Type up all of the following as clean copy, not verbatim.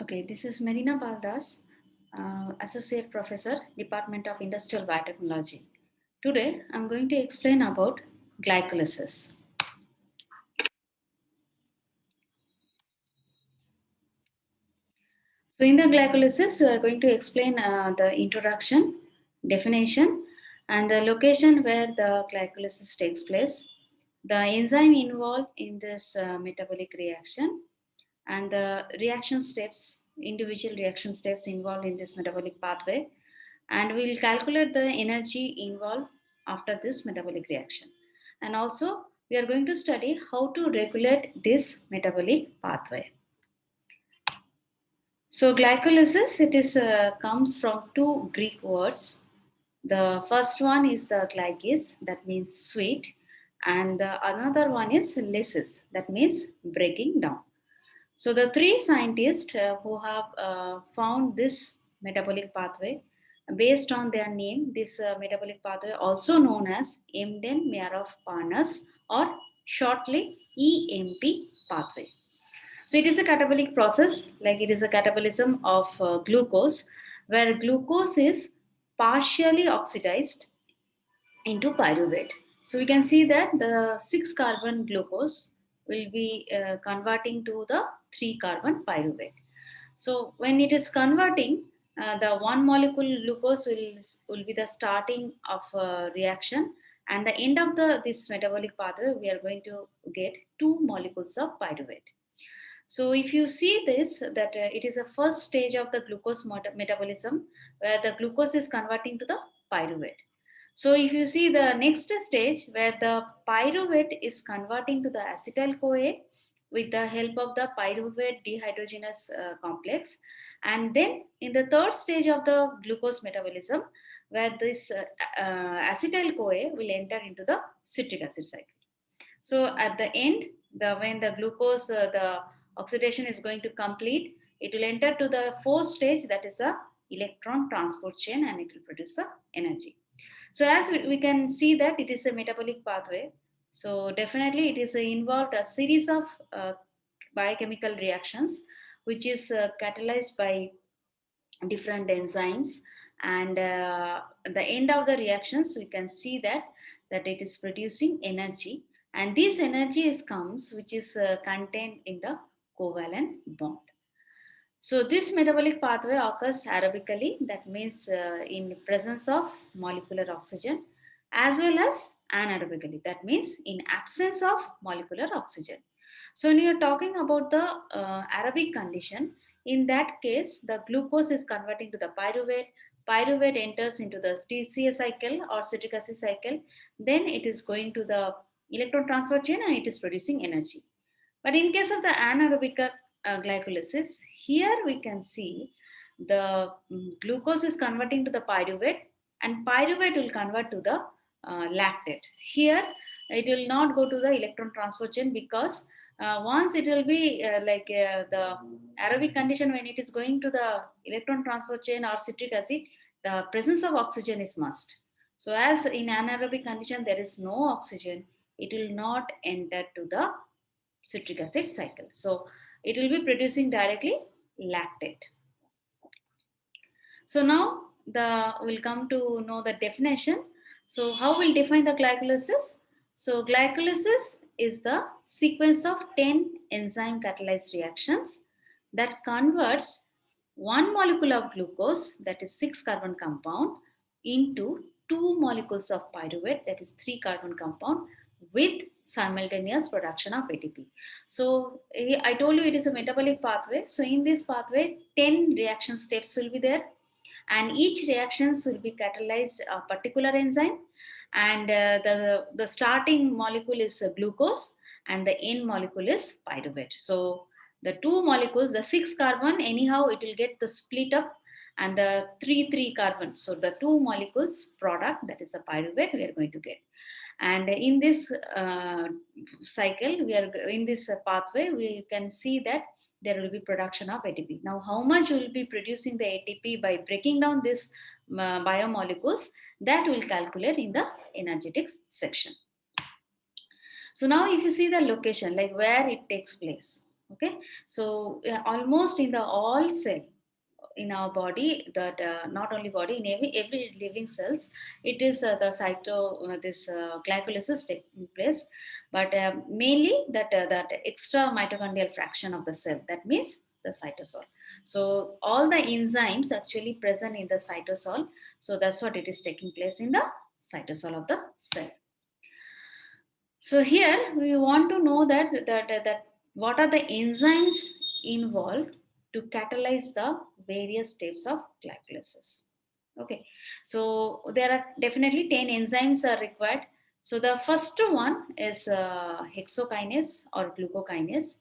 Okay, this is Marina Baldas, Associate Professor, Department of Industrial Biotechnology. Today, I'm going to explain about glycolysis. So, in the glycolysis, we are going to explain the introduction, definition, and the location where the glycolysis takes place, the enzyme involved in this metabolic reaction, and the reaction steps, individual reaction steps involved in this metabolic pathway, and we'll calculate the energy involved after this metabolic reaction. And also, we are going to study how to regulate this metabolic pathway. So glycolysis, it is comes from two Greek words. The first one is the glykis, that means sweet, and the another one is lysis, that means breaking down. So the three scientists who have found this metabolic pathway, based on their name, this metabolic pathway also known as Embden-Mayoff-Parnas, or shortly EMP pathway. So it is a catabolic process, like it is a catabolism of glucose, where glucose is partially oxidized into pyruvate. So we can see that the 6 carbon glucose will be converting to the 3 carbon pyruvate. So when it is converting, the one molecule glucose will be the starting of reaction, and the end of this metabolic pathway we are going to get 2 molecules of pyruvate. So if you see this, that it is a first stage of the glucose metabolism, where the glucose is converting to the pyruvate. So if you see the next stage, where the pyruvate is converting to the acetyl CoA with the help of the pyruvate dehydrogenase complex, and then in the third stage of the glucose metabolism, where this acetyl CoA will enter into the citric acid cycle. So at the end, when the glucose, the oxidation is going to complete, it will enter to the fourth stage, that is a electron transport chain, and it will produce the energy. So as we can see that it is a metabolic pathway. So definitely it is involved a series of biochemical reactions, which is catalyzed by different enzymes, and the end of the reactions we can see that it is producing energy, and this energy is comes which is contained in the covalent bond. So this metabolic pathway occurs aerobically, that means in presence of molecular oxygen, as well as anaerobically, that means in absence of molecular oxygen. So when you are talking about the aerobic condition, in that case, the glucose is converting to the pyruvate. Pyruvate enters into the TCA cycle or citric acid cycle. Then it is going to the electron transfer chain and it is producing energy. But in case of the anaerobic glycolysis, here we can see the glucose is converting to the pyruvate, and pyruvate will convert to the lactate. Here it will not go to the electron transfer chain, because once it will be the aerobic condition, when it is going to the electron transfer chain or citric acid, the presence of oxygen is must. So as in anaerobic condition there is no oxygen, it will not enter to the citric acid cycle. So it will be producing directly lactate. So now we'll come to know the definition. So how we'll define the glycolysis? So glycolysis is the sequence of 10 enzyme catalyzed reactions that converts one molecule of glucose, that is 6 carbon compound, into two molecules of pyruvate, that is 3 carbon compound, with simultaneous production of ATP. So I told you it is a metabolic pathway. So in this pathway, 10 reaction steps will be there, and each reactions will be catalyzed a particular enzyme, and the starting molecule is glucose and the end molecule is pyruvate. So the two molecules, the 6 carbon, anyhow it will get the split up, and the 3 carbon, so the two molecules product, that is a pyruvate, we are going to get. And in this cycle, we are in this pathway, we can see that there will be production of ATP. Now, how much will be producing the ATP by breaking down this biomolecules, that will calculate in the energetics section. So now if you see the location, like where it takes place, Okay, so almost in the all cell in our body, that not only body, in every living cells, it is the this glycolysis taking place, but mainly that extra mitochondrial fraction of the cell, that means the cytosol. So all the enzymes actually present in the cytosol, so that's what it is taking place in the cytosol of the cell. So here we want to know that what are the enzymes involved to catalyze the various steps of glycolysis. Okay, so there are definitely 10 enzymes are required. So the first one is hexokinase or glucokinase.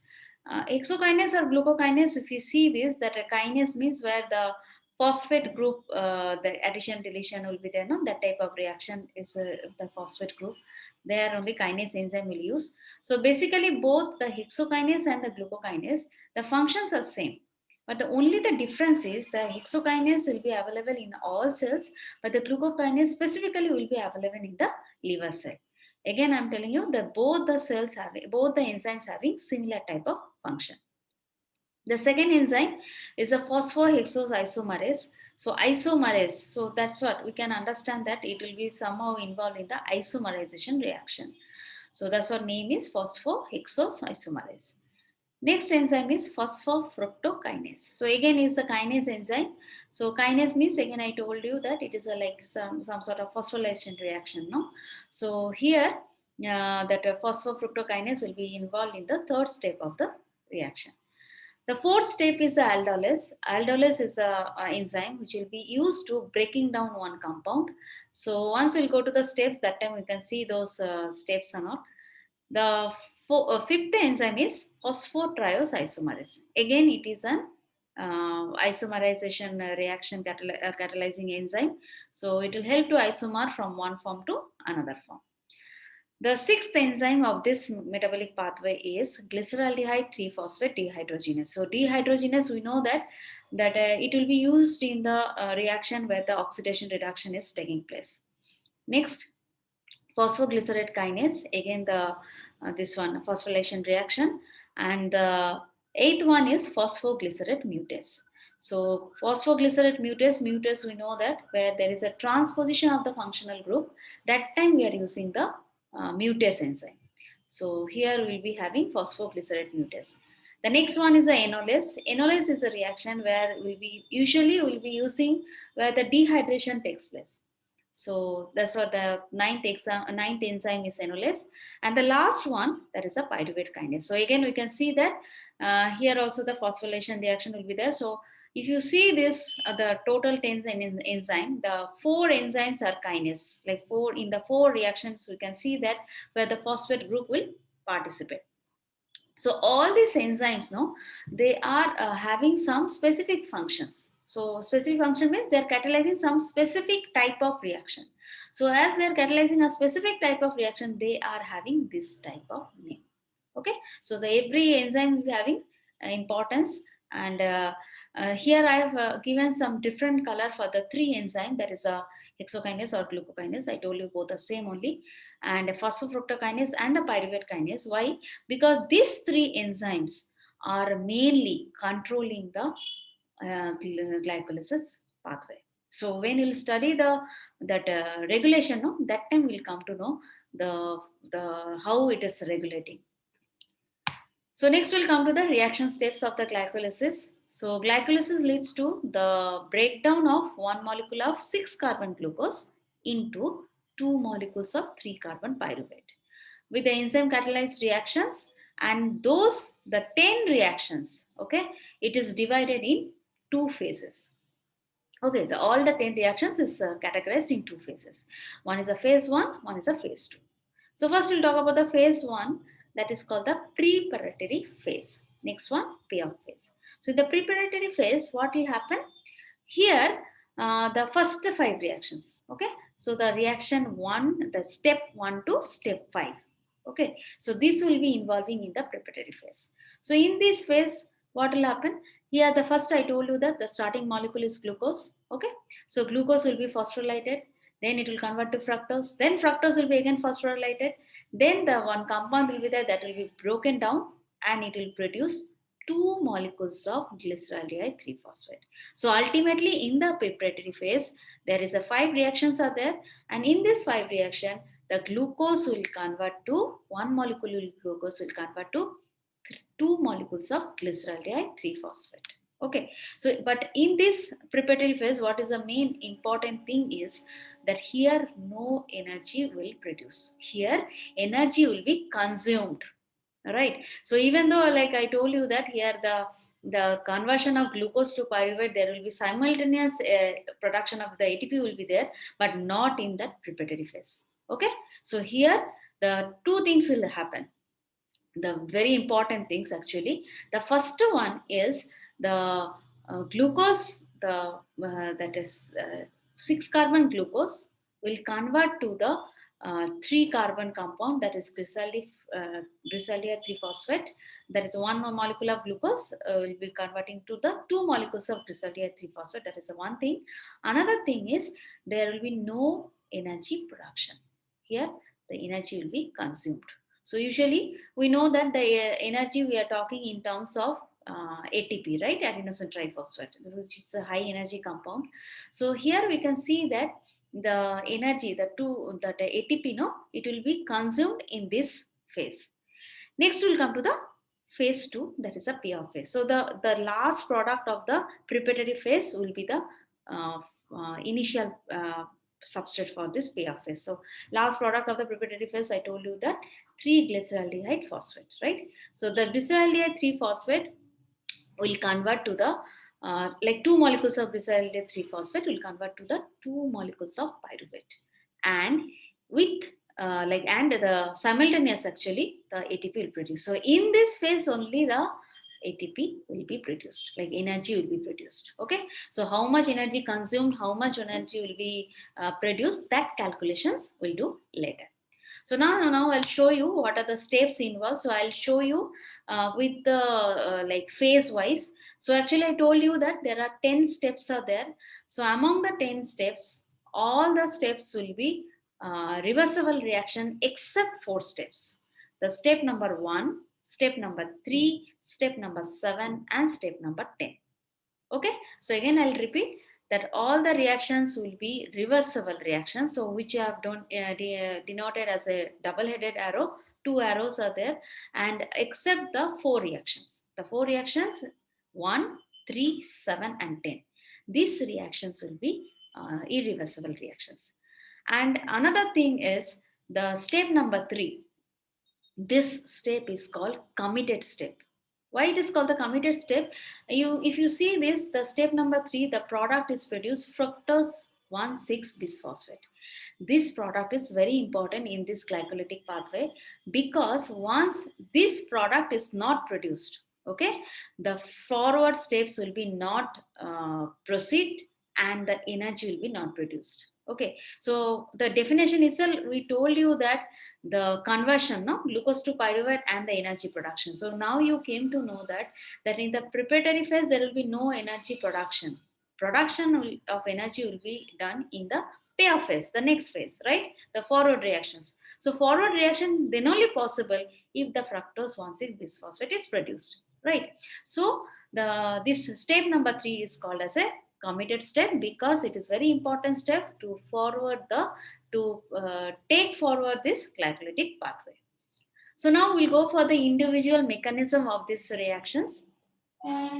Hexokinase or glucokinase, if you see this, that a kinase means where the phosphate group, the addition deletion will be there, no? That type of reaction is the phosphate group. There only kinase enzyme will use. So basically both the hexokinase and the glucokinase, the functions are same. But the only the difference is the hexokinase will be available in all cells, but the glucokinase specifically will be available in the liver cell. Again, I'm telling you that both the cells having, both the enzymes having similar type of function. The second enzyme is a phosphohexose isomerase. So isomerase, so that's what we can understand, that it will be somehow involved in the isomerization reaction. So that's what name is phosphohexose isomerase. Next enzyme is phosphofructokinase. So again is the kinase enzyme. So kinase means, again I told you that it is a like some sort of phosphorylation reaction, no? So here that phosphofructokinase will be involved in the third step of the reaction. The fourth step is the aldolase. Aldolase is a enzyme which will be used to breaking down one compound. So once we'll go to the steps, that time we can see those steps or not. The fifth enzyme is phosphotriose isomerase. Again, it is an isomerization reaction catalyzing enzyme. So it will help to isomer from one form to another form. The sixth enzyme of this metabolic pathway is glyceraldehyde 3-phosphate dehydrogenase. So dehydrogenase, we know that it will be used in the reaction where the oxidation reduction is taking place. Next, phosphoglycerate kinase, again the this one phosphorylation reaction, and the eighth one is phosphoglycerate mutase. So phosphoglycerate mutase we know that where there is a transposition of the functional group, that time we are using the mutase enzyme. So here we will be having phosphoglycerate mutase. The next one is the enolase. Enolase is a reaction where we'll be using where the dehydration takes place. So that's what the ninth enzyme is enolase. And the last one, that is a pyruvate kinase. So again, we can see that here also the phosphorylation reaction will be there. So if you see this, the total 10 enzyme, the 4 enzymes are kinase. Like in the 4 reactions, we can see that where the phosphate group will participate. So all these enzymes, no, they are having some specific functions. So specific function means they're catalyzing some specific type of reaction. So as they're catalyzing a specific type of reaction, they are having this type of name. Okay, so every enzyme will be having importance. And here I have given some different color for the 3 enzyme, that is a hexokinase or glucokinase. I told you both are same only, and phosphofructokinase and the pyruvate kinase. Why? Because these 3 enzymes are mainly controlling the glycolysis pathway. So when you'll study that regulation, no, that time we'll come to know the how it is regulating. So next we'll come to the reaction steps of the glycolysis. So glycolysis leads to the breakdown of one molecule of 6-carbon glucose into 2 molecules of 3-carbon pyruvate. With the enzyme catalyzed reactions, and the 10 reactions, okay, it is divided in 2 phases. Okay, all the 10 reactions is categorized in 2 phases. One is a phase 1, one is a phase 2. So first we'll talk about the phase 1, that is called the preparatory phase. Next one, payoff phase. So in the preparatory phase, what will happen? Here, the first 5 reactions, okay? So the reaction 1, the step 1 to step 5, okay? So this will be involving in the preparatory phase. So in this phase, what will happen? Here, the first I told you that the starting molecule is glucose, okay? So glucose will be phosphorylated, then it will convert to fructose, then fructose will be again phosphorylated, then the one compound will be there that will be broken down and it will produce 2 molecules of glyceraldehyde 3-phosphate. So ultimately in the preparatory phase, there is a 5 reactions are there, and in this 5 reaction, the glucose will convert to 1 molecule glucose will convert to 2 molecules of glyceraldehyde 3-phosphate. Okay, so but in this preparatory phase, what is the main important thing is that here no energy will produce. Here energy will be consumed, right? So even though, like I told you, that here the conversion of glucose to pyruvate, there will be simultaneous production of the ATP will be there, but not in that preparatory phase. Okay, so here the two things will happen, the very important things actually. The first one is the glucose, the that is 6 carbon glucose will convert to the 3 carbon compound, that is glyceraldehyde 3 phosphate. That is one more molecule of glucose will be converting to the 2 molecules of glyceraldehyde 3 phosphate. That is the one thing. Another thing is there will be no energy production. Here the energy will be consumed. So usually we know that the energy we are talking in terms of ATP, right? Adenosine triphosphate, which is a high energy compound. So here we can see that the energy, the ATP, no, it will be consumed in this phase. Next, we'll come to the phase 2, that is a payoff phase. So the last product of the preparatory phase will be the initial substrate for this payoff phase. So last product of the preparatory phase, I told you that 3 glyceraldehyde phosphate, right? So the glyceraldehyde 3 phosphate will convert to the like 2 molecules of glyceraldehyde 3 phosphate will convert to the 2 molecules of pyruvate, and with and the simultaneous actually the ATP will produce. So in this phase only the ATP will be produced, like energy will be produced. Okay, so how much energy consumed, how much energy will be produced, that calculations we'll do later. So now I'll show you what are the steps involved. So I'll show you with the like phase wise. So actually I told you that there are 10 steps are there. So among the 10 steps, all the steps will be reversible reaction except 4 steps. The step number 1, step number 3, step number 7, and step number 10. Okay, so again I'll repeat that all the reactions will be reversible reactions, so which I have denoted as a double-headed arrow. 2 arrows are there, and except the 4 reactions. The 4 reactions, 1, 3, 7, and 10. These reactions will be irreversible reactions. And another thing is the step number 3. This step is called committed step. Why it is called the committed step? If you see this, the step number 3, the product is produced fructose 1,6 bisphosphate. This product is very important in this glycolytic pathway, because once this product is not produced, okay, the forward steps will be not proceed, and the energy will be not produced. Okay, so the definition itself, we told you that the conversion, no, glucose to pyruvate and the energy production. So now you came to know that in the preparatory phase there will be no energy production. Of energy will be done in the payoff phase, the next phase, right? The forward reactions. So forward reaction then only possible if the fructose 1,6 bisphosphate is produced, right? So this step number 3 is called as a committed step, because it is very important step to take forward this glycolytic pathway. So now we'll go for the individual mechanism of these reactions.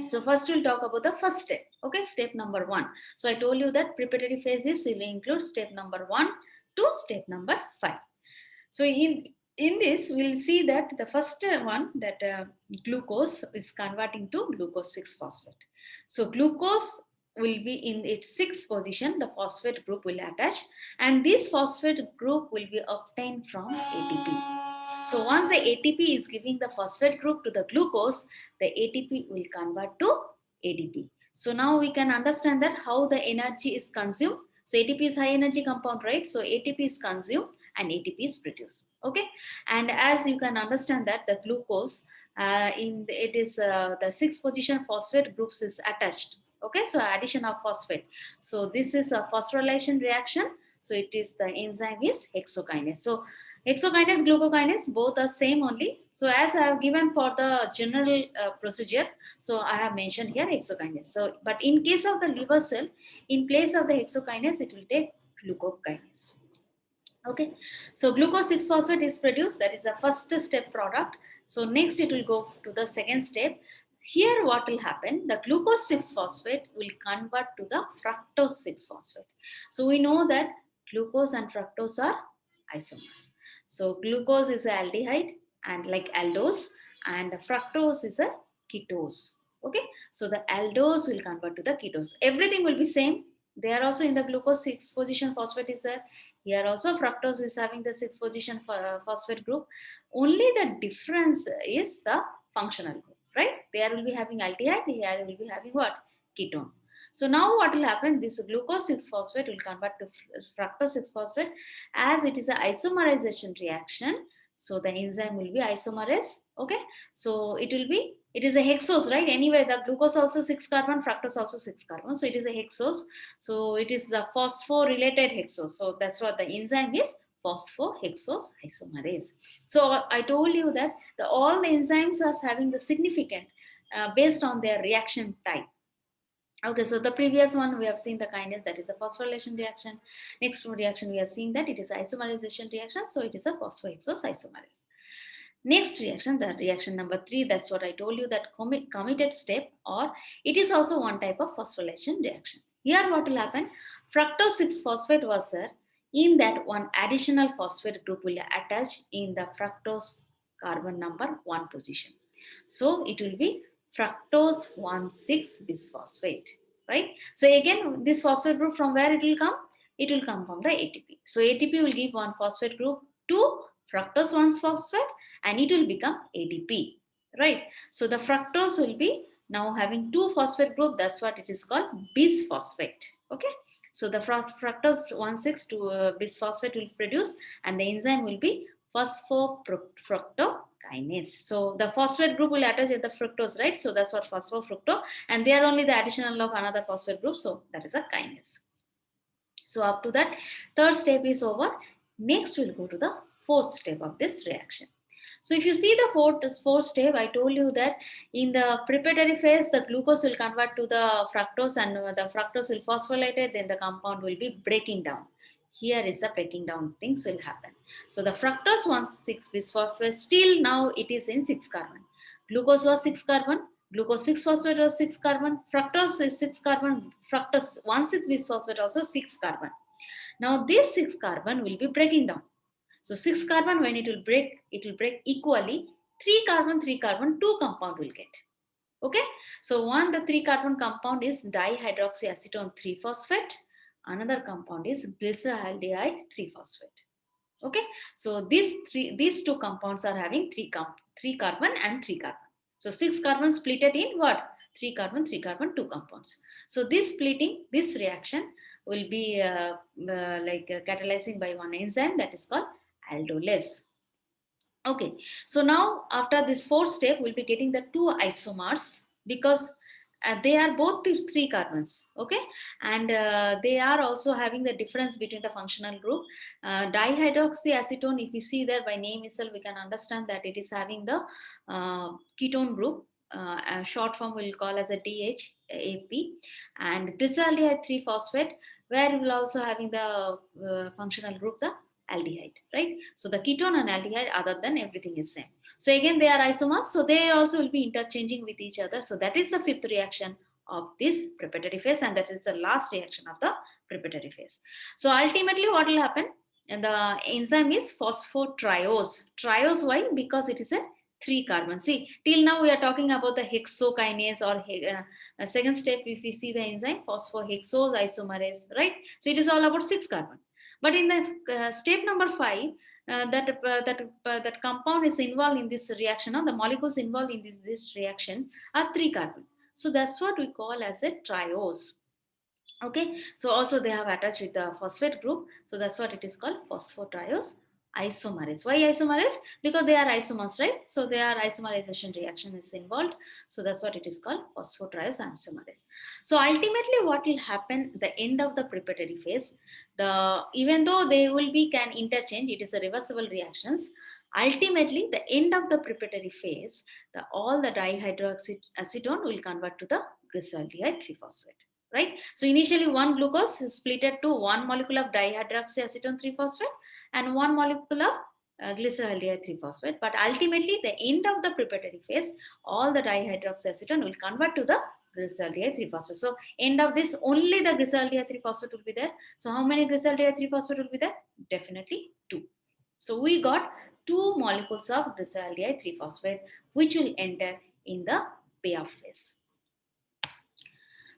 So first we'll talk about the first step. Okay, step number 1. So I told you that preparatory phases will include step number 1 to step number 5. So in this we'll see that the first one, that glucose is converting to glucose 6 phosphate. So glucose will be in its 6th position, the phosphate group will attach, and this phosphate group will be obtained from ATP. So once the ATP is giving the phosphate group to the glucose, the ATP will convert to ADP. So now we can understand that how the energy is consumed. So ATP is high energy compound, right? So ATP is consumed and ATP is produced. Okay, and as you can understand that the glucose it is the 6th position phosphate groups is attached. Okay, so addition of phosphate. So this is a phosphorylation reaction. So it is the enzyme is hexokinase. So Hexokinase, glucokinase, both are same only. So as I have given for the general procedure, so I have mentioned here hexokinase. So, but in case of the liver cell, in place of the hexokinase, it will take glucokinase. Okay, so glucose 6-phosphate is produced. That is the first step product. So next it will go to the second step. Here what will happen, the glucose 6-phosphate will convert to the fructose 6-phosphate. So we know that glucose and fructose are isomers. So glucose is a aldehyde and like aldose, and the fructose is a ketose. Okay, so the aldose will convert to the ketose. Everything will be same. They are also in the glucose 6 position phosphate is there. Here also fructose is having the 6 position phosphate group. Only the difference is the functional group, right? There will be having aldehyde, here will be having what? Ketone. So now what will happen? This glucose 6 phosphate will convert to fructose 6 phosphate as it is an isomerization reaction. So the enzyme will be isomerase. Okay. So it will be, it is a hexose, right? Anyway, the glucose also 6 carbon, fructose also 6 carbon. So it is a hexose. So it is the phosphorylated hexose. So that's what the enzyme is, phosphohexose isomerase. So I told you that all the enzymes are having the significant based on their reaction type. Okay, so the previous one we have seen the kinase, that is a phosphorylation reaction. Next reaction we are seeing that it is isomerization reaction, so it is a phosphohexose isomerase. Next reaction, the reaction number 3, that's what I told you, that committed step, or it is also one type of phosphorylation reaction. Here what will happen, fructose 6-phosphate was there, in that one additional phosphate group will attach in the fructose carbon number 1 position. So it will be fructose 1,6-bisphosphate, right? So again, this phosphate group from where it will come? It will come from the ATP. So ATP will give one phosphate group to fructose 1-phosphate and it will become ADP, right? So the fructose will be now having 2 phosphate group. That's what it is called, bisphosphate. Okay. So the fructose 1,6 to bisphosphate will produce, and the enzyme will be phosphofructokinase. So the phosphate group will attach at the fructose, right? So that's what phosphofructo, and they are only the additional of another phosphate group. So that is a kinase. So up to that, third step is over. Next, we'll go to the fourth step of this reaction. So if you see the fourth step, I told you that in the preparatory phase, the glucose will convert to the fructose and the fructose will phosphorylate it, then the compound will be breaking down. Here is the breaking down things will happen. So the fructose 1,6-bisphosphate, still now it is in 6 carbon. Glucose was 6 carbon, glucose 6-phosphate was 6 carbon, fructose is 6 carbon, fructose 1,6-bisphosphate also 6 carbon. Now this 6 carbon will be breaking down. So 6 carbon, when it will break equally. 3 carbon, 3 carbon, 2 compound will get. Okay. So the 3 carbon compound is dihydroxyacetone 3-phosphate. Another compound is glyceraldehyde 3-phosphate. Okay. So these 2 compounds are having 3 carbon and 3 carbon. So 6 carbon split it in what? 3 carbon, 3 carbon, 2 compounds. So this splitting, this reaction will be catalyzing by one enzyme that is called aldolase. Okay, so now after this fourth step, we'll be getting the 2 isomers, because they are both the 3 carbons. Okay, and they are also having the difference between the functional group. Dihydroxyacetone, if you see there by name itself, we can understand that it is having the ketone group. A short form we'll call as a DHAP, and glyceraldehyde 3-phosphate, where we will also having the functional group, the aldehyde, right? So the ketone and aldehyde, other than everything is same. So again, they are isomers, so they also will be interchanging with each other. So that is the fifth reaction of this preparatory phase, and that is the last reaction of the preparatory phase. So ultimately what will happen, and the enzyme is phosphotriose. Triose, why? Because it is a 3 carbon. See, till now we are talking about the hexokinase or second step. If we see the enzyme phosphohexose isomerase, right? So it is all about 6 carbon. But in the step number 5, that compound is involved in this reaction, or the molecules involved in this reaction are 3 carbon. So that's what we call as a triose. Okay, so also they have attached with the phosphate group, so that's what it is called, phosphotriose isomerase. Why isomerase? Because they are isomers, right? So their isomerization reaction is involved. So that's what it is called, phosphotriose isomerase. So ultimately what will happen, the end of the preparatory phase, even though they will be can interchange, it is a reversible reactions. Ultimately, the end of the preparatory phase, all the dihydroacetone will convert to the glyceraldehyde 3-phosphate. Right? So initially one glucose is splitted to one molecule of dihydroxyacetone 3-phosphate and one molecule of glyceraldehyde 3-phosphate. But ultimately, the end of the preparatory phase, all the dihydroxyacetone will convert to the glyceraldehyde 3-phosphate. So end of this, only the glyceraldehyde 3-phosphate will be there. So how many glyceraldehyde 3-phosphate will be there? Definitely 2. So we got 2 molecules of glyceraldehyde 3-phosphate which will enter in the payoff phase.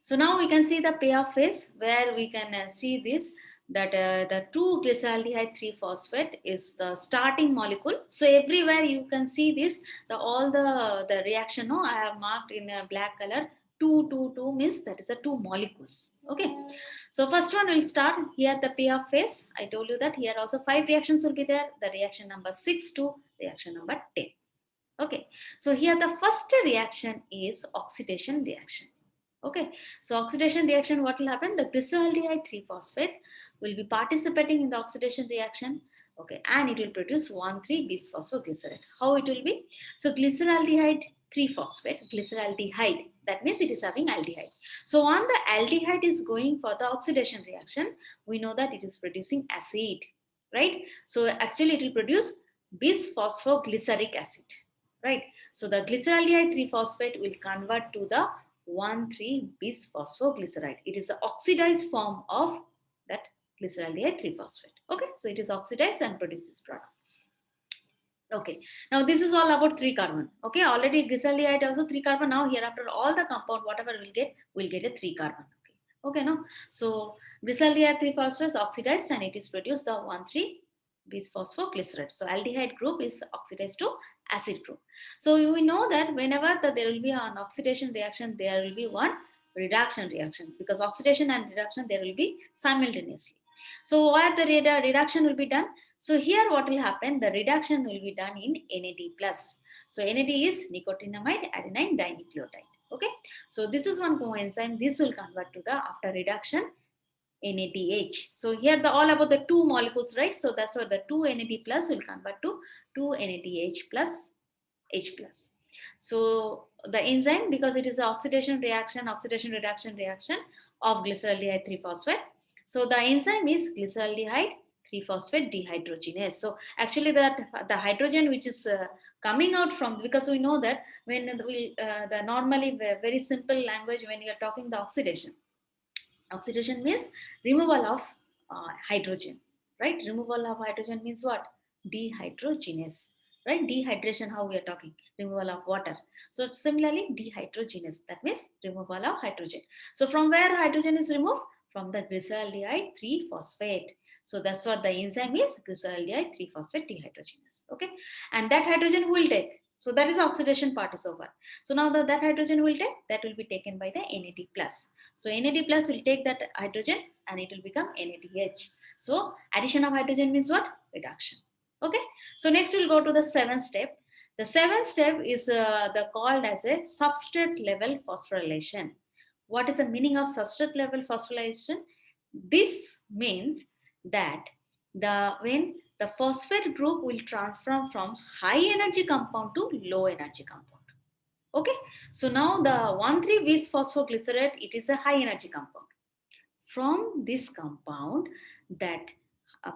So now we can see the payoff phase where we can see this, that the 2-glyceraldehyde 3-phosphate is the starting molecule. So everywhere you can see this, all the reaction, no, I have marked in a black color. 2 means that is the 2 molecules. Okay. So first one will start here, the payoff phase. I told you that here also 5 reactions will be there. The reaction number 6 to reaction number 10. Okay. So here the first reaction is oxidation reaction. Okay, so oxidation reaction, what will happen? The glyceraldehyde 3-phosphate will be participating in the oxidation reaction. Okay, and it will produce 1,3-bisphosphoglycerate. How it will be? So glyceraldehyde 3-phosphate, glyceraldehyde, that means it is having aldehyde. So when the aldehyde is going for the oxidation reaction, we know that it is producing acid, right? So actually it will produce bisphosphoglyceric acid, right? So the glyceraldehyde 3-phosphate will convert to the 1,3-bisphosphoglyceride. It is the oxidized form of that glyceraldehyde 3-phosphate. Okay, so it is oxidized and produces product. Okay, now this is all about 3 carbon. Okay, already glyceraldehyde also 3 carbon. Now here after all the compound, whatever we'll get a 3 carbon. Okay, no. So glyceraldehyde 3-phosphate is oxidized and it is produced the 1,3-bisphosphoglycerate. So aldehyde group is oxidized to acid group. So we know that whenever there will be an oxidation reaction, there will be one reduction reaction, because oxidation and reduction there will be simultaneously. So where the reduction will be done? So here what will happen? The reduction will be done in NAD plus. So NAD is nicotinamide adenine dinucleotide. Okay, so this is one coenzyme. This will convert to the, after reduction, NADH. So here the all about the 2 molecules, right? So that's why the 2 NAD plus will convert to 2 NADH plus H plus. So the enzyme, because it is an oxidation reduction reaction of glyceraldehyde 3-phosphate. So the enzyme is glyceraldehyde 3-phosphate dehydrogenase. So actually the hydrogen which is coming out from, because we know that when the normally very simple language, when you are talking the oxidation means removal of hydrogen, right? Removal of hydrogen means what? Dehydrogenase, right? Dehydration, how we are talking, removal of water. So similarly, dehydrogenase, that means removal of hydrogen. So from where hydrogen is removed? From the glyceraldehyde 3-phosphate. So that's what the enzyme is, glyceraldehyde 3-phosphate dehydrogenase. Okay, and that hydrogen will take. So that is oxidation part is over. So now that hydrogen will take, that will be taken by the NAD plus. So NAD plus will take that hydrogen and it will become NADH. So addition of hydrogen means what? Reduction. Okay. So next we'll go to the 7th step. The 7th step is called as a substrate level phosphorylation. What is the meaning of substrate level phosphorylation? This means that when the phosphate group will transform from high energy compound to low energy compound. Okay, so now the 1,3-bisphosphoglycerate, it is a high energy compound. From this compound, that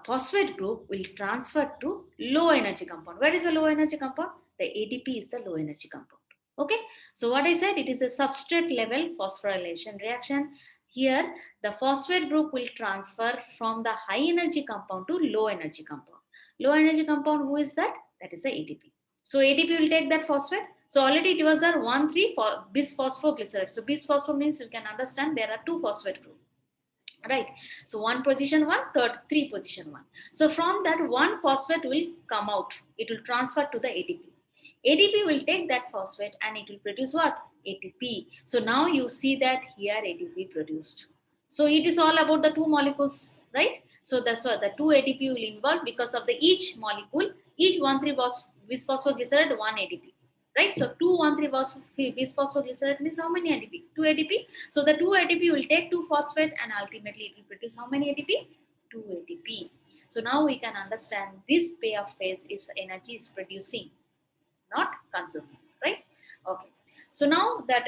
phosphate group will transfer to low energy compound. Where is the low energy compound? The ADP is the low energy compound. Okay, so what I said, it is a substrate level phosphorylation reaction. Here, the phosphate group will transfer from the high energy compound to low energy compound. Low energy compound, who is that? That is the ADP. So ADP will take that phosphate. So already it was a 1,3-bisphosphoglycerate. So bisphospho means you can understand there are 2 phosphate groups, right? So 1 position 1, 3 position 1. So from that 1 phosphate will come out. It will transfer to the ADP. ADP will take that phosphate and it will produce what? ATP. So now you see that here ATP produced. So it is all about the 2 molecules. right? So that's what the 2 ATP will involve because of the each molecule, each 1,3 bisphosphoglycerate 1 ATP, right? So 2,1,3 bisphosphoglycerate means how many ATP? 2 ATP. So the 2 ATP will take 2 phosphate and ultimately it will produce how many ATP? 2 ATP. So now we can understand this payoff phase is energy is producing, not consuming, right? Okay. So now that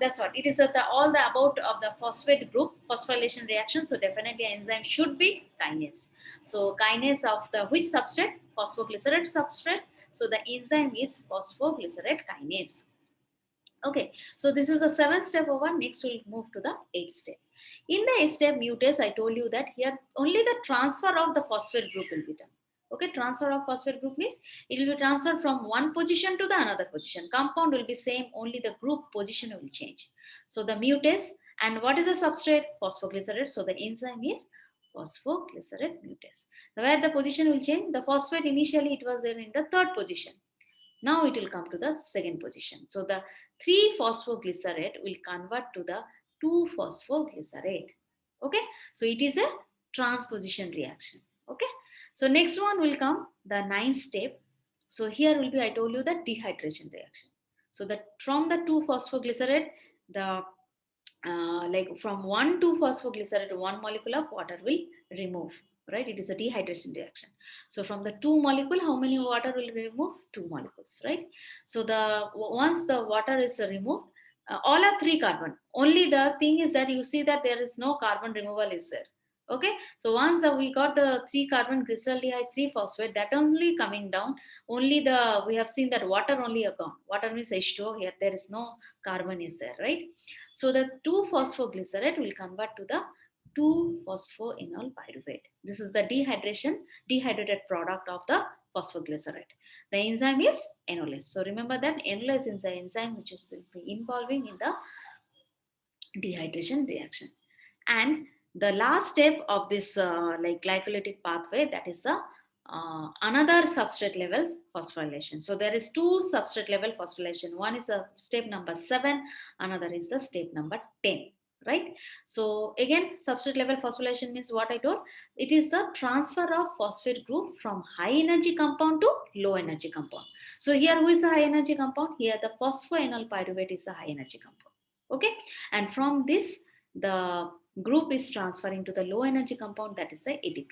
that's what it is. All the about of the phosphate group phosphorylation reaction. So definitely enzyme should be kinase. So kinase of the which substrate? Phosphoglycerate substrate. So the enzyme is phosphoglycerate kinase. Okay, so this is the 7th step over. Next, we'll move to the 8th step. In the 8th step, mutase, I told you that here only the transfer of the phosphate group will be done. Okay, transfer of phosphate group means it will be transferred from one position to the another position. Compound will be same, only the group position will change. So the mutase, and what is the substrate? Phosphoglycerate. So the enzyme is phosphoglycerate mutase. Where the position will change, the phosphate initially it was there in the 3rd position. Now it will come to the 2nd position. So the 3-phosphoglycerate will convert to the 2-phosphoglycerate. Okay, so it is a transposition reaction. Okay, so next one will come the 9th step. So here will be, I told you, the dehydration reaction. So that from the 2-phosphoglycerate, the like from 1-2-phosphoglycerate, one molecule of water will remove, right? It is a dehydration reaction. So from the 2 molecule, how many water will remove? 2 molecules, right? So the once the water is removed, all are 3 carbon. Only the thing is that you see that there is no carbon removal is there. Okay, so once we got the 3 carbon glyceraldehyde 3 phosphate, that only coming down. Only the we have seen that water only are gone. Water means H2O. Here there is no carbon is there, right? So the 2-phosphoglycerate will convert to the 2-phosphoenol pyruvate. This is the dehydrated product of the phosphoglycerate. The enzyme is enolase. So remember that enolase is the enzyme which is involving in the dehydration reaction. And the last step of this like glycolytic pathway, that is another substrate levels phosphorylation. So there is 2 substrate level phosphorylation. One is a step number 7, another is the step number 10, right? So again, substrate level phosphorylation means what I told. It is the transfer of phosphate group from high energy compound to low energy compound. So here who is the high energy compound? Here the phosphoenol pyruvate is the high energy compound. Okay, and from this the group is transferring to the low energy compound, that is the ADP.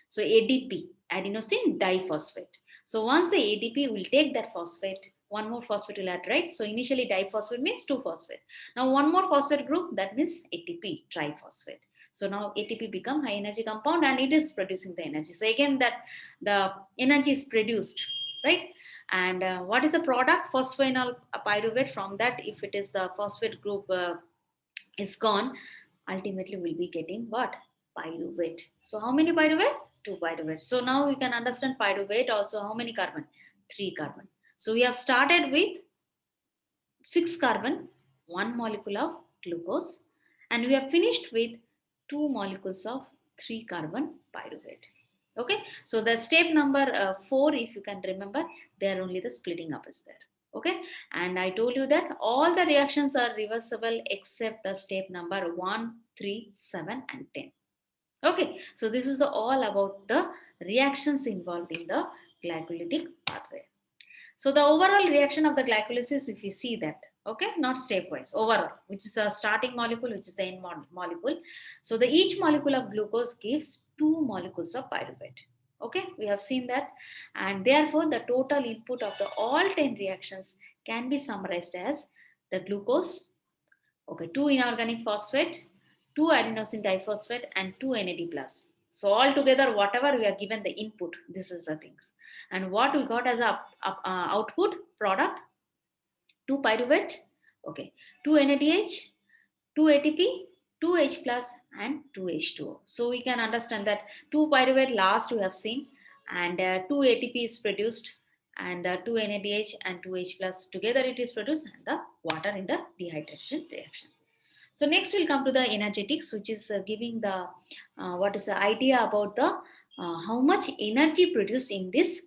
So ADP, adenosine diphosphate. So once the ADP will take that phosphate, one more phosphate will add, right? So initially diphosphate means 2 phosphate. Now one more phosphate group, that means ATP, triphosphate. So now ATP become high energy compound and it is producing the energy. So again that the energy is produced, right? And what is the product? Phosphoenol pyruvate. From that, if it is the phosphate group is gone, ultimately we'll be getting what? Pyruvate. So how many pyruvate? 2 pyruvate. So now we can understand pyruvate also how many carbon? 3 carbon. So we have started with 6 carbon, 1 molecule of glucose, and we have finished with 2 molecules of 3 carbon pyruvate. Okay, so the step number 4, if you can remember, there only the splitting up is there. Okay, and I told you that all the reactions are reversible except the step number 1, 3, 7, and 10. Okay, so this is all about the reactions involved in the glycolytic pathway. So the overall reaction of the glycolysis, if you see that, okay, not stepwise, overall, which is a starting molecule, which is the end molecule. So the each molecule of glucose gives 2 molecules of pyruvate. Okay, we have seen that, and therefore the total input of the all 10 reactions can be summarized as the glucose, okay, 2 inorganic phosphate, 2 adenosine diphosphate, and 2 NAD plus. So all together, whatever we are given the input, this is the things. And what we got as a output product, 2 pyruvate, okay, 2 NADH, 2 ATP, 2 H plus, and 2 H2O. So we can understand that 2 pyruvate last we have seen, and 2 ATP is produced, and 2 NADH and 2 H plus together it is produced, and the water in the dehydration reaction. So next we'll come to the energetics, which is giving the what is the idea about the how much energy produced in this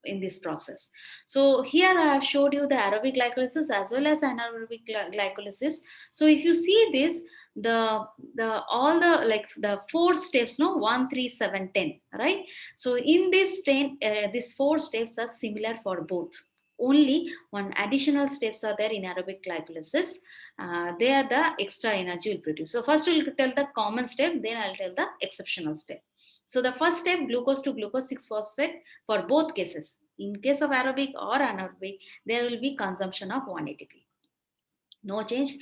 in this process. So here I have showed you the aerobic glycolysis as well as anaerobic glycolysis. So if you see this, the all the like the 4 steps, no, 1, 3, 7, 10, right? So in this 10, these 4 steps are similar for both. Only one additional steps are there in aerobic glycolysis. They are the extra energy will produce. So first we'll tell the common step, then I'll tell the exceptional step. So the first step, glucose to glucose 6-phosphate for both cases. In case of aerobic or anaerobic, there will be consumption of 1 ATP. No change.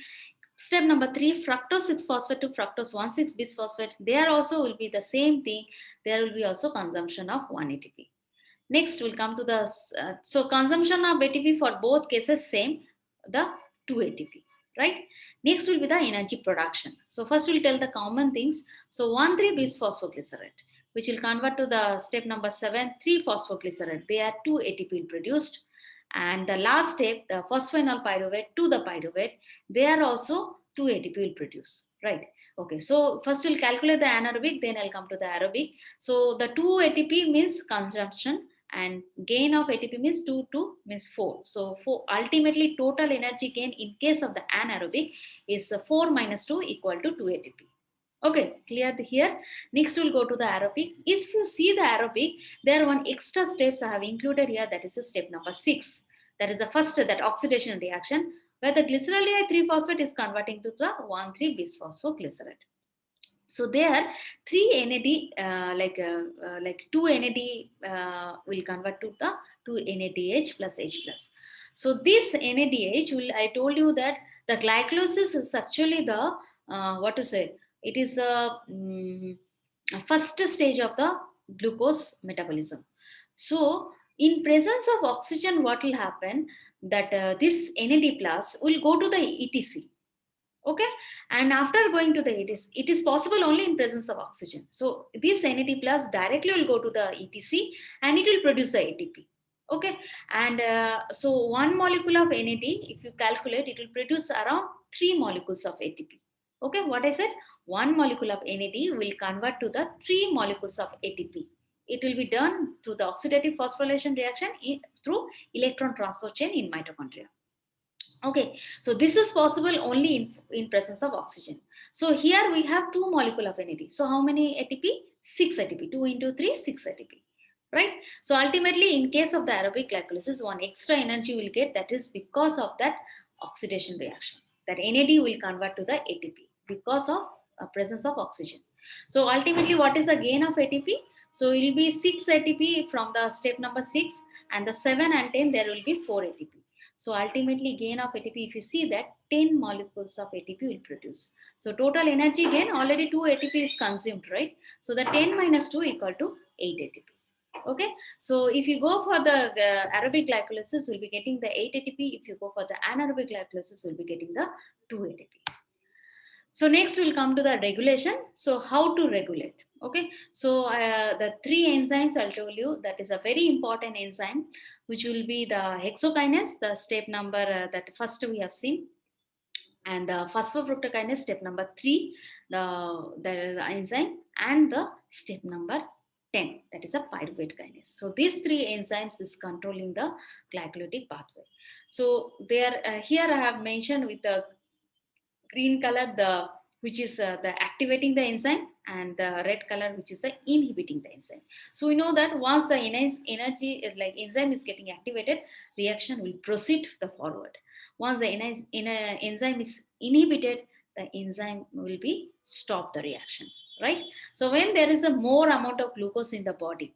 Step number 3, fructose 6-phosphate to fructose 1,6-bisphosphate. There also will be the same thing. There will be also consumption of 1 ATP. Next, we'll come to the, so consumption of ATP for both cases same, the 2 ATP, right? Next will be the energy production. So first we'll tell the common things. So 1,3-bisphosphoglycerate, which will convert to the step number 7, 3-phosphoglycerate. They are 2 ATP produced. And the last step, the phosphoenol pyruvate to the pyruvate, they are also 2 ATP will produce, right? Okay, so first we'll calculate the anaerobic, then I'll come to the aerobic. So the 2 ATP means consumption, and gain of ATP means 2 means 4. So ultimately total energy gain in case of the anaerobic is 4 minus 2 equal to 2 ATP. Okay, clear here. Next we'll go to the aerobic. If you see the aerobic, there are one extra steps I have included here, that is a step number 6. That is the first, that oxidation reaction, where the glyceraldehyde 3-phosphate is converting to the 1,3-bisphosphoglycerate. So there 3 NAD like 2 NAD will convert to the 2 NADH plus H plus. So this NADH will, I told you that the glycolysis is actually the what to say, it is a first stage of the glucose metabolism. So in presence of oxygen, what will happen, that this NAD plus will go to the ETC. Okay, and after going to the it is possible only in presence of oxygen. So this NAD plus directly will go to the ETC and it will produce the ATP. Okay, and so 1 molecule of NAD, if you calculate, it will produce around 3 molecules of ATP. Okay, what I said, 1 molecule of NAD will convert to the 3 molecules of ATP. It will be done through the oxidative phosphorylation reaction through electron transport chain in mitochondria. Okay, so this is possible only in presence of oxygen. So here we have 2 molecule of NAD. So how many ATP? 6 ATP. 2 into 3, 6 ATP. Right? So ultimately, in case of the aerobic glycolysis, one extra energy will get, that is because of that oxidation reaction. That NAD will convert to the ATP because of presence of oxygen. So ultimately, what is the gain of ATP? So it will be 6 ATP from the step number 6, and the 7 and 10, there will be 4 ATP. So ultimately gain of ATP, if you see that 10 molecules of ATP will produce. So total energy gain, already 2 ATP is consumed, right? So the 10 minus 2 equal to 8 ATP. Okay, so if you go for the aerobic glycolysis, we'll be getting the 8 ATP. If you go for the anaerobic glycolysis, we'll be getting the 2 ATP. So next we'll come to the regulation. So how to regulate? Okay, so the 3 enzymes I'll tell you, that is a very important enzyme, which will be the hexokinase, the step number that first we have seen, and the phosphofructokinase, step number 3, the enzyme, and the step number 10, that is a pyruvate kinase. So these 3 enzymes is controlling the glycolytic pathway. So there, here I have mentioned with the green color, the which is the activating the enzyme, and the red color, which is the inhibiting the enzyme. So we know that once the energy is like enzyme is getting activated, reaction will proceed the forward. Once the enzyme is inhibited, the enzyme will be stop the reaction, right? So when there is a more amount of glucose in the body,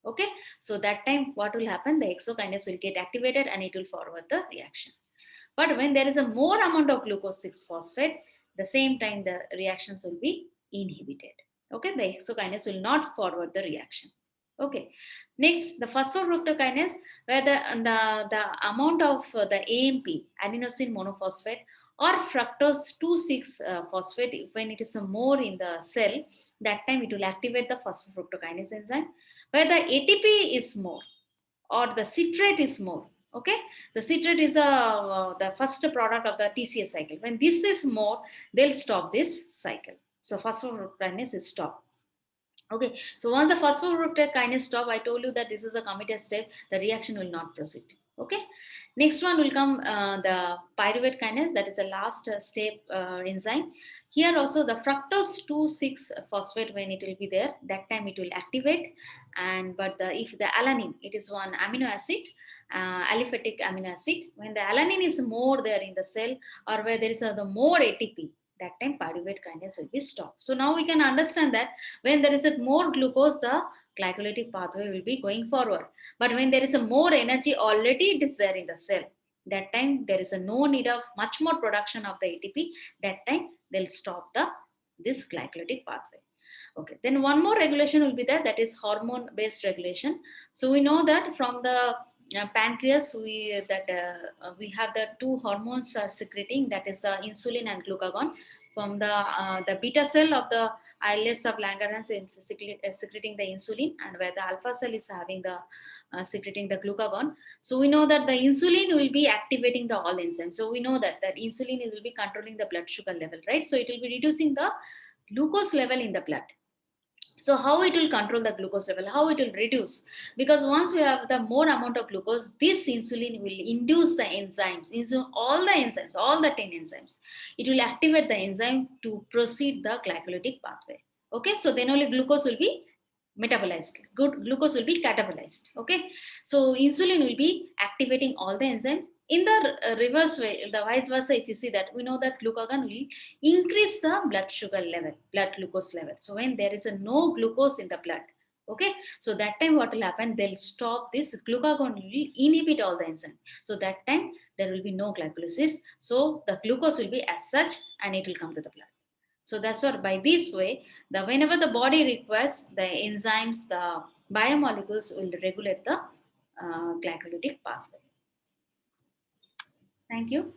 okay, so that time what will happen, the hexokinase will get activated and it will forward the reaction. But when there is a more amount of glucose 6-phosphate, the same time the reactions will be inhibited. Okay, the hexokinase will not forward the reaction. Okay, next the phosphofructokinase, where the amount of the AMP, adenosine monophosphate, or fructose 2,6-phosphate, when it is more in the cell, that time it will activate the phosphofructokinase enzyme. Where the ATP is more or the citrate is more, okay, the citrate is the first product of the TCA cycle. When this is more, they'll stop this cycle. So phosphofructokinase is stopped. Okay, so once the phosphoprotein kinase stop, I told you that this is a committed step, the reaction will not proceed. Okay, next one will come the pyruvate kinase, that is the last step enzyme. Here also the fructose 2,6 phosphate, when it will be there, that time it will activate. And but if the alanine, it is one amino acid, aliphatic amino acid, when the alanine is more there in the cell, or where there is the more ATP, that time pyruvate kinase will be stopped. So now we can understand that when there is a more glucose, the glycolytic pathway will be going forward. But when there is a more energy already it is there in the cell, that time there is a no need of much more production of the ATP. That time they'll stop this glycolytic pathway. Okay. Then one more regulation will be there, that is hormone based regulation. So we know that from the pancreas we have the two hormones are secreting, that is insulin and glucagon. From the beta cell of the islets of Langerhans is secreting the insulin, and where the alpha cell is having the secreting the glucagon. So we know that the insulin will be activating the all enzymes. So we know that insulin will be controlling the blood sugar level, right? So it will be reducing the glucose level in the blood. So how it will control the glucose level, how it will reduce? Because once we have the more amount of glucose, this insulin will induce the enzymes, all the 10 enzymes, it will activate the enzyme to proceed the glycolytic pathway. Okay, so then only glucose will be metabolized, good glucose will be catabolized. Okay, so insulin will be activating all the enzymes. In the reverse way, the vice versa, if you see that, we know that glucagon will increase the blood sugar level, blood glucose level. So when there is a no glucose in the blood, okay, so that time what will happen, they'll stop this glucagon, will inhibit all the enzyme. So that time there will be no glycolysis, so the glucose will be as such and it will come to the blood. So that's what, by this way, the whenever the body requires, the enzymes, the biomolecules will regulate the glycolytic pathway. Thank you.